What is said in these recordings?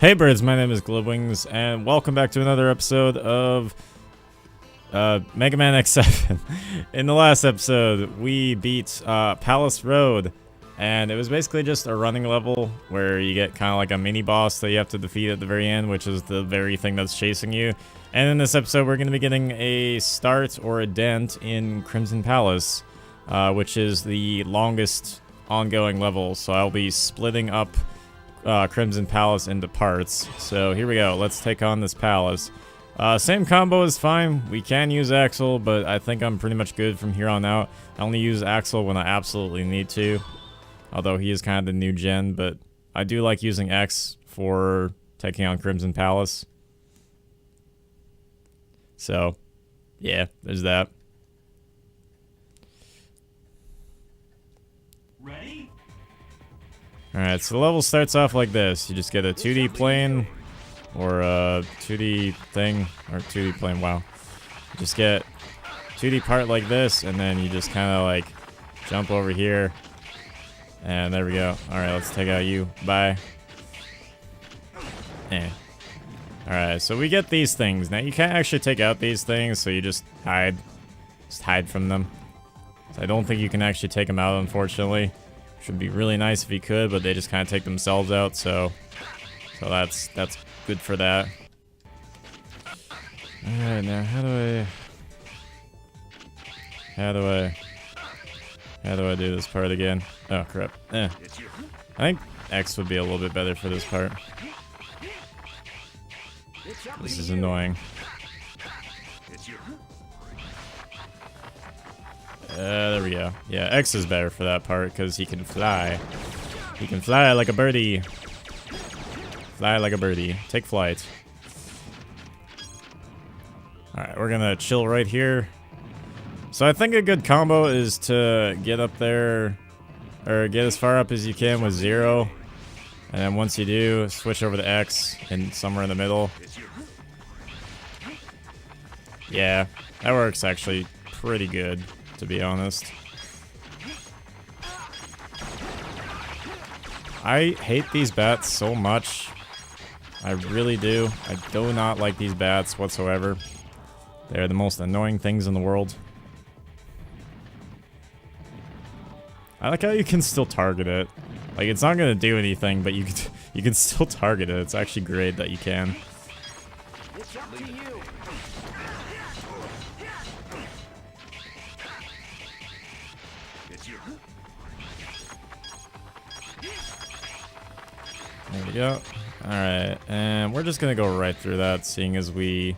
Hey birds, my name is Glowwings, and welcome back to another episode of MegaMan X7. In the last episode, we beat Palace Road, and it was basically just a running level where you get kind of like a mini boss that you have to defeat at the very end, which is the very thing that's chasing you. And in this episode, we're going to be getting a start or a dent in Crimson Palace, which is the longest ongoing level, so I'll be splitting up Crimson Palace into parts. So here we go, let's take on this palace. Same combo is fine. We can use Axel, but I think I'm pretty much good from here on out. I only use Axel when I absolutely need to, although he is kind of the new gen, but I do like using X for taking on Crimson Palace. So yeah, there's that. Ready? Alright, so the level starts off like this. You just get a 2D plane, or a 2D thing, or 2D plane, wow. You just get 2D part like this, and then you just kind of like jump over here. And there we go. Alright, let's take out you. Bye. Alright, so we get these things. Now, you can't actually take out these things, so you just hide. Just hide from them. So I don't think you can actually take them out, unfortunately. Should be really nice if you could, but they just kind of take themselves out, so that's good for that. Alright, now how do I do this part again? Oh crap. I think X would be a little bit better for this part. This is annoying. There we go. Yeah, X is better for that part because he can fly. He can fly like a birdie. Fly like a birdie. Take flight. Alright, we're gonna chill right here. So I think a good combo is to get up there, or get as far up as you can with 0. And then once you do, switch over to X and somewhere in the middle. Yeah, that works actually pretty good, to be honest. I hate these bats so much. I really do. I do not like these bats whatsoever. They're the most annoying things in the world. I like how you can still target it. Like, it's not gonna do anything, but you can still target it. It's actually great that you can. It's up to you. There we go. Alright, and we're just gonna go right through that, seeing as we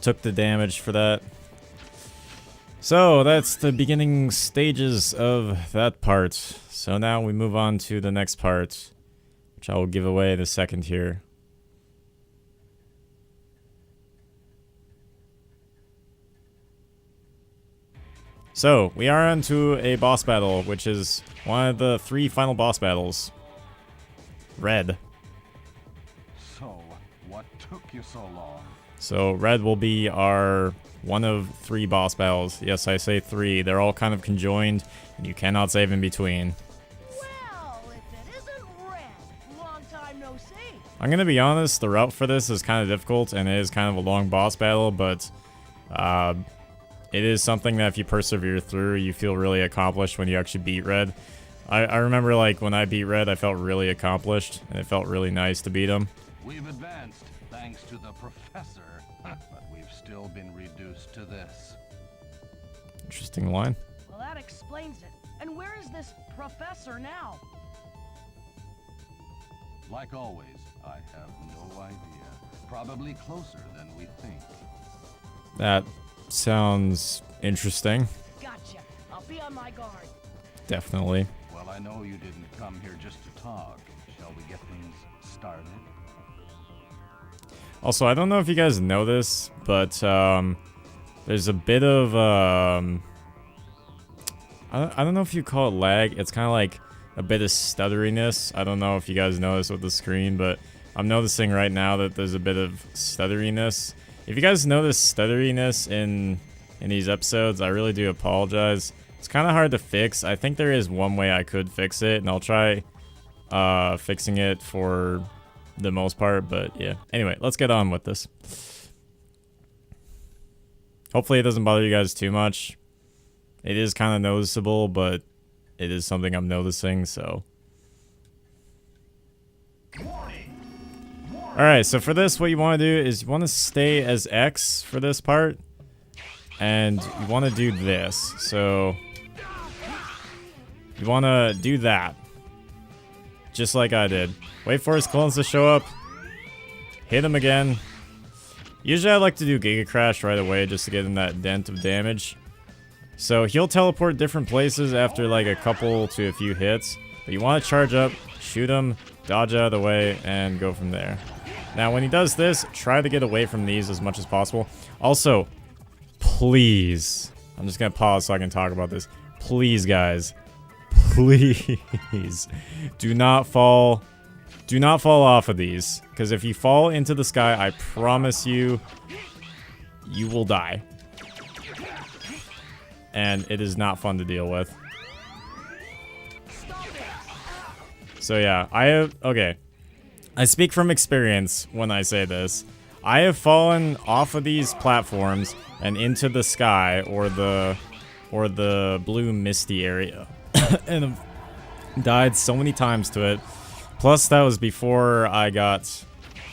took the damage for that. So, that's the beginning stages of that part. So now we move on to the next part, which I will give away in a second here. So, we are on to a boss battle, which is one of the 3 final boss battles. Red. So, what took you so long? So, Red will be our one of 3 boss battles. Yes, I say 3. They're all kind of conjoined, and you cannot save in between. Well, if it isn't Red, long time no see. I'm gonna be honest, the route for this is kind of difficult, and it is kind of a long boss battle, but it is something that if you persevere through, you feel really accomplished when you actually beat Red. I remember, like, when I beat Red, I felt really accomplished, and it felt really nice to beat him. We've advanced thanks to the professor, but we've still been reduced to this. Interesting line. Well, that explains it. And where is this professor now? Like always, I have no idea. Probably closer than we think. That sounds interesting. Gotcha. I'll be on my guard. Definitely. Well, I know you didn't come here just to talk. Shall we get things started? Also, I don't know if you guys know this, but there's a bit of I don't know if you call it lag. It's kind of like a bit of stutteriness. I don't know if you guys notice with the screen, but I'm noticing right now that there's a bit of stutteriness. If you guys notice stutteriness in these episodes, I really do apologize. It's kind of hard to fix. I think there is one way I could fix it, and I'll try fixing it for the most part, but yeah. Anyway, let's get on with this. Hopefully it doesn't bother you guys too much. It is kind of noticeable, but it is something I'm noticing, so. Alright, so for this, what you want to do is you want to stay as X for this part. And you want to do this. So, you want to do that. Just like I did. Wait for his clones to show up. Hit him again. Usually I like to do Giga Crash right away just to get in that dent of damage. So he'll teleport different places after like a couple to a few hits. But you want to charge up, shoot him, dodge out of the way, and go from there. Now when he does this, try to get away from these as much as possible. Also, please, I'm just going to pause so I can talk about this. Please, guys. Please. Do not fall off of these. Because if you fall into the sky, I promise you, you will die. And it is not fun to deal with. So yeah, okay. I speak from experience when I say this. I have fallen off of these platforms and into the sky or the blue misty area. And I've died so many times to it. Plus that was before I got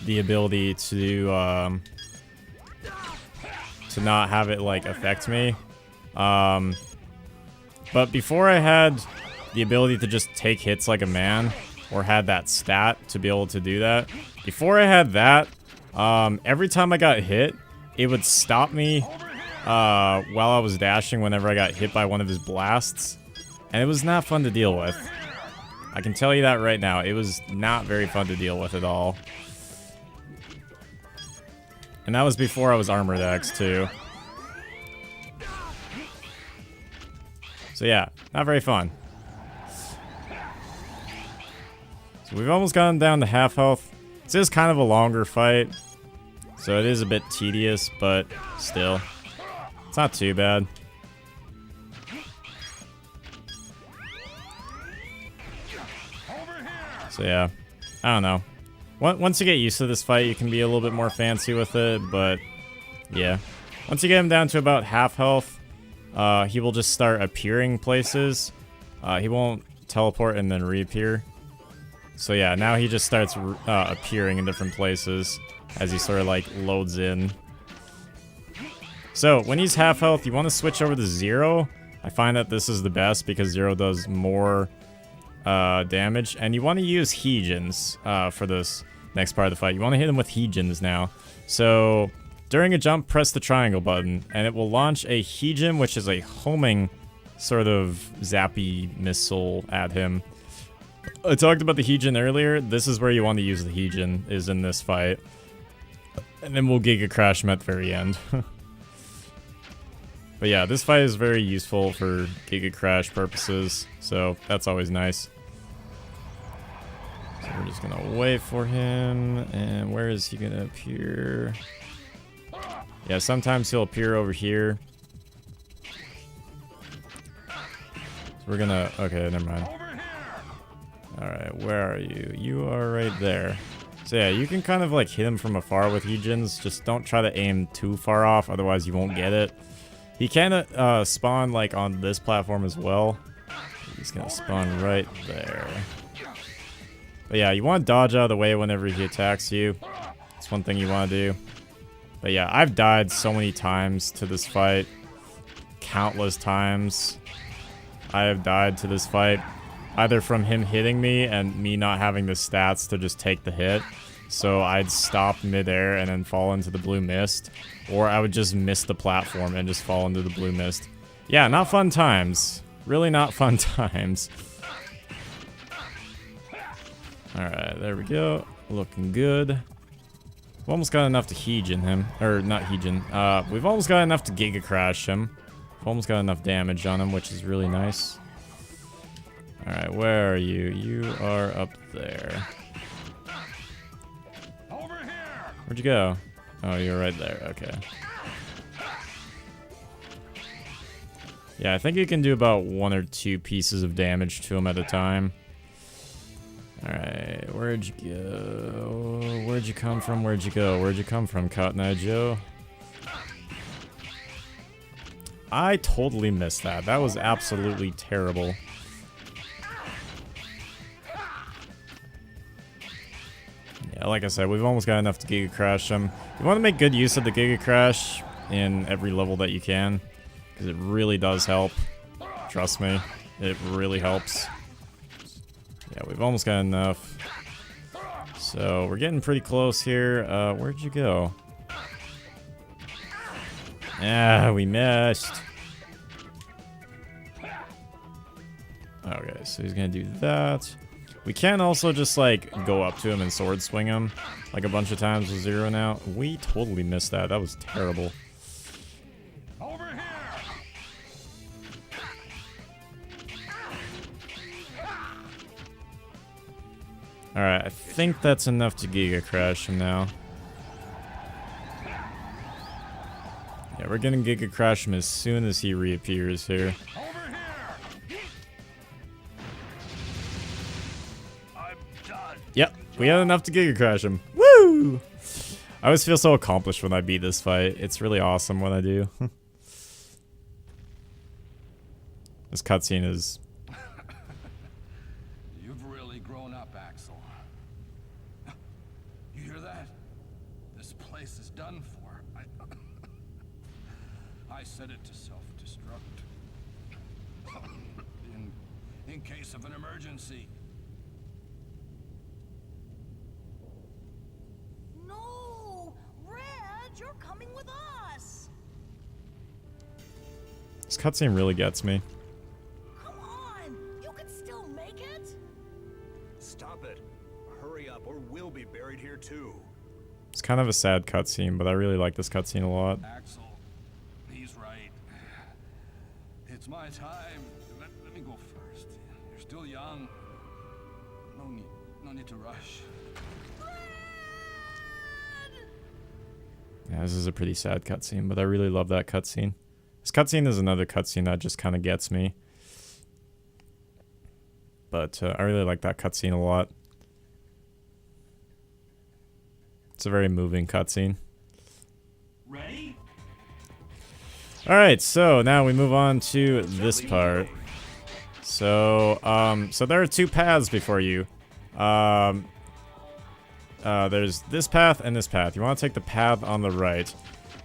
the ability to not have it like affect me. But before I had the ability to just take hits like a man, or had that stat to be able to do that, before I had that, every time I got hit, it would stop me while I was dashing whenever I got hit by one of his blasts. And it was not fun to deal with. I can tell you that right now. It was not very fun to deal with at all. And that was before I was Armored X too. So yeah, not very fun. So we've almost gotten down to half health. This is kind of a longer fight. So it is a bit tedious, but still. It's not too bad. So yeah, I don't know. Once you get used to this fight, you can be a little bit more fancy with it, but yeah. Once you get him down to about half health, he will just start appearing places. He won't teleport and then reappear. So yeah, now he just starts appearing in different places as he sort of like loads in. So when he's half health, you want to switch over to Zero. I find that this is the best because Zero does more damage. And you want to use Heejins for this next part of the fight. You want to hit him with Heejins now. So during a jump, press the triangle button and it will launch a Heejin, which is a homing sort of zappy missile at him. I talked about the Heejin earlier. This is where you want to use the Heejin, is in this fight. And then we'll Giga Crash him at the very end. But yeah, this fight is very useful for Giga Crash purposes, so that's always nice. So we're just gonna wait for him, and where is he gonna appear? Yeah, sometimes he'll appear over here. So we're gonna, okay, never mind. Alright, where are you? You are right there. So yeah, you can kind of like hit him from afar with Heejins. Just don't try to aim too far off, otherwise you won't get it. He can spawn like on this platform as well. He's gonna spawn right there. But yeah, you want to dodge out of the way whenever he attacks you. That's one thing you want to do. But yeah, I've died so many times to this fight. Countless times. I have died to this fight. Either from him hitting me and me not having the stats to just take the hit. So I'd stop midair and then fall into the blue mist. Or I would just miss the platform and just fall into the blue mist. Yeah, not fun times. Really not fun times. Alright, there we go. Looking good. We've almost got enough to Heejin him. Or, not Heejin. We've almost got enough to Giga Crash him. We've almost got enough damage on him, which is really nice. Alright, where are you? You are up there. Where'd you go? Oh, you're right there. Okay. Yeah, I think you can do about 1 or 2 pieces of damage to him at a time. Alright, where'd you go? Where'd you come from? Where'd you go? Where'd you come from, Cotton Eye Joe? I totally missed that. That was absolutely terrible. Yeah, like I said, we've almost got enough to Giga Crash them. You want to make good use of the Giga Crash in every level that you can, because it really does help. Trust me, it really helps. Yeah, we've almost got enough. So, we're getting pretty close here. Where'd you go? Ah, we missed. Okay, so he's gonna do that. We can also just, like, go up to him and sword swing him, like a bunch of times with Zero now. We totally missed that. That was terrible. Over here. Alright, I think that's enough to Giga Crash him now. Yeah, we're gonna Giga Crash him as soon as he reappears here. Over here. I'm done. Yep, we had enough to Giga Crash him. Woo! I always feel so accomplished when I beat this fight. It's really awesome when I do. This cutscene is... You've really grown up, Axel. You hear that? This place is done for. I set it to self-destruct. In case of an emergency. No! Red, you're coming with us! This cutscene really gets me. Come on! You can still make it! Stop it. Hurry up or we'll be buried here too. It's kind of a sad cutscene, but I really like this cutscene a lot. Axel, he's right. It's my time. Let me go first. You're still young. No need to rush. Yeah, this is a pretty sad cutscene, but I really love that cutscene. This cutscene is another cutscene that just kind of gets me. But I really like that cutscene a lot. It's a very moving cutscene. Ready? Alright, so now we move on to this part. So, so there are two paths before you. There's this path and this path. You want to take the path on the right.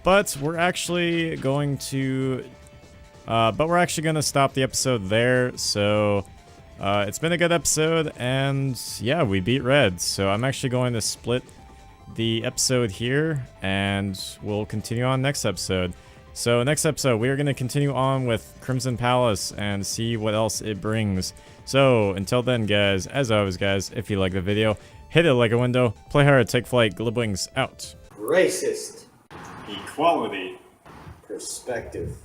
But we're actually going to... we're actually going to stop the episode there. So, it's been a good episode, and yeah, we beat Red. So I'm actually going to split the episode here, and we'll continue on next episode. So next episode, we are going to continue on with Crimson Palace and see what else it brings. So until then, guys, as always, guys, if you like the video, hit it like a window, play hard, take flight, Glibwings out. Racist. Equality. Perspective.